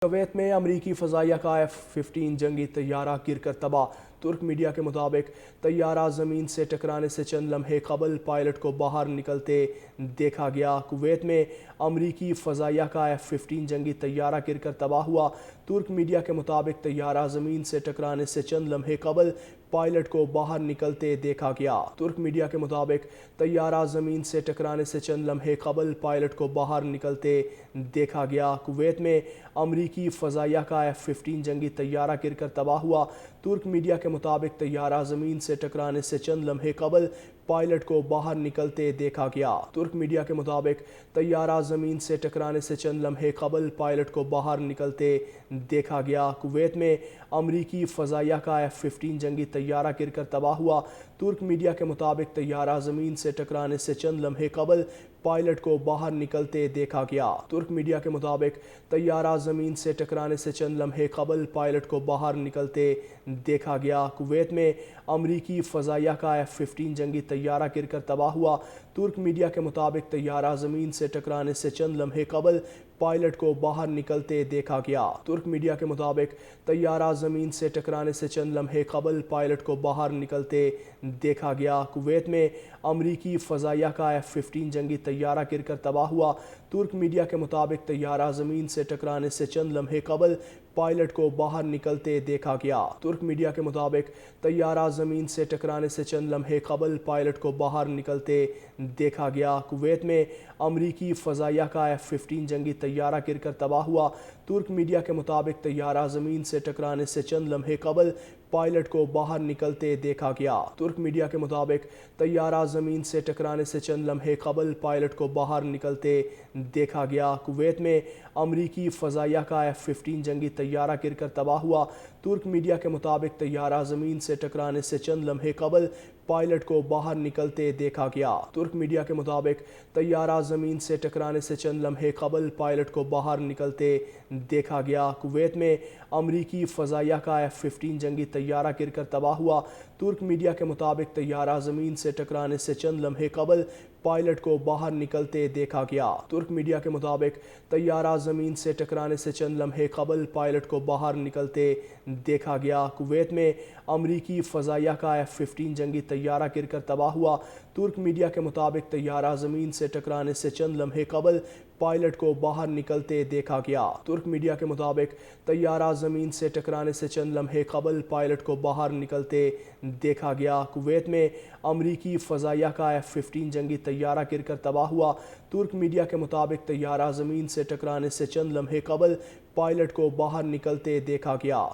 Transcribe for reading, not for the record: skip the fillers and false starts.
Kuwait میں امریکی فضائیہ کا F-15 جنگی طیارہ گر کر تباہ۔ ترک میڈیا کے مطابق طیارہ زمین سے ٹکرانے سے چند لمحے قبل پائلٹ کو باہر نکلتے دیکھا گیا۔ کویت میں امریکی فضائیہ کا F-15 جنگی طیارہ گر کر تباہ ہوا۔ ترک میڈیا کے مطابق طیارہ زمین سے ٹکرانے سے چند لمحے قبل پائلٹ کو باہر نکلتے دیکھا گیا۔ ترک میڈیا کے مطابق طیارہ زمین سے ٹکرانے سے چند لمحے قبل پائلٹ کو باہر نکلتے دیکھا گیا۔ کویت میں امریکی فضائیہ کا F-15 جنگی طیارہ گر کر تباہ ہوا۔ ترک میڈیا کے مطابق طیارہ زمین سے ٹکرانے سے چند لمحے قبل پائلٹ کو باہر نکلتے دیکھا گیا۔ ترک میڈیا کے مطابق طیارہ زمین سے ٹکرانے سے چند لمحے قبل پائلٹ کو باہر نکلتے دیکھا گیا۔ کویت میں امریکی فضائیہ کا F-15 جنگی طیارہ گر کر تباہ ہوا۔ ترک میڈیا کے مطابق طیارہ زمین سے ٹکرانے سے چند لمحے قبل پائلٹ کو باہر نکلتے دیکھا گیا۔ ترک میڈیا کے مطابق طیارہ زمین سے ٹکرانے سے چند لمحے قبل پائلٹ کو باہر نکلتے دیکھا گیا۔ کویت میں امریکی فضائیہ کا F-15 جنگی طیارہ گر کر تباہ ہوا۔ ترک میڈیا کے مطابق طیارہ زمین سے ٹکرانے سے چند لمحے قبل پائلٹ کو باہر نکلتے دیکھا گیا۔ ترک میڈیا کے مطابق طیارہ زمین سے ٹکرانے سے چند لمحے قبل پائلٹ کو باہر نکلتے دیکھا گیا۔ کویت میں امریکی فضائیہ کا F-15 جنگی طیارہ گر کر تباہ ہوا۔ ترک میڈیا کے مطابق طیارہ زمین سے ٹکرانے سے چند لمحے قبل پائلٹ کو باہر نکلتے دیکھا گیا۔ ترک میڈیا کے مطابق طیارہ زمین سے ٹکرانے سے چند لمحے قبل پائلٹ کو باہر نکلتے دیکھا گیا۔ کویت میں امریکی فضائیہ کا F-15 جنگی طیارہ گر کر تباہ ہوا۔ ترک میڈیا کے مطابق طیارہ زمین سے ٹکرانے سے چند لمحے قبل پائلٹ کو باہر نکلتے دیکھا گیا۔ ترک میڈیا کے مطابق طیارہ زمین سے ٹکرانے سے چند لمحے قبل پائلٹ کو باہر نکلتے دیکھا گیا۔ کویت میں امریکی فضائیہ کا F-15 جنگی طیارہ گر کر تباہ ہوا۔ ترک میڈیا کے مطابق طیارہ زمین سے ٹکرانے سے چند لمحے قبل پائلٹ کو باہر نکلتے دیکھا گیا۔ ترک میڈیا کے مطابق طیارہ زمین سے ٹکرانے سے چند لمحے قبل پائلٹ کو باہر نکلتے دیکھا گیا۔ کویت میں امریکی فضائیہ کا F-15 جنگی طیارہ گر کر تباہ ہوا۔ ترک میڈیا کے مطابق طیارہ زمین سے ٹکرانے سے چند لمحے قبل پائلٹ کو باہر نکلتے دیکھا گیا۔ ترک میڈیا کے مطابق طیارہ زمین سے ٹکرانے سے چند لمحے قبل پائلٹ کو باہر نکلتے دیکھا گیا۔ کویت میں امریکی فضائیہ کا F-15 جنگی طیارہ گر کر تباہ ہوا۔ ترک میڈیا کے مطابق طیارہ زمین سے ٹکرانے سے چند لمحے قبل پائلٹ کو باہر نکلتے دیکھا گیا۔ ترک میڈیا کے مطابق طیارہ زمین سے ٹکرانے سے چند لمحے قبل پائلٹ کو باہر نکلتے دیکھا گیا۔ کویت میں امریکی فضائیہ کا F-15 جنگی طیارہ گر کر تباہ ہوا۔ ترک میڈیا کے مطابق طیارہ زمین سے ٹکرانے سے چند لمحے قبل پائلٹ کو باہر نکلتے دیکھا گیا۔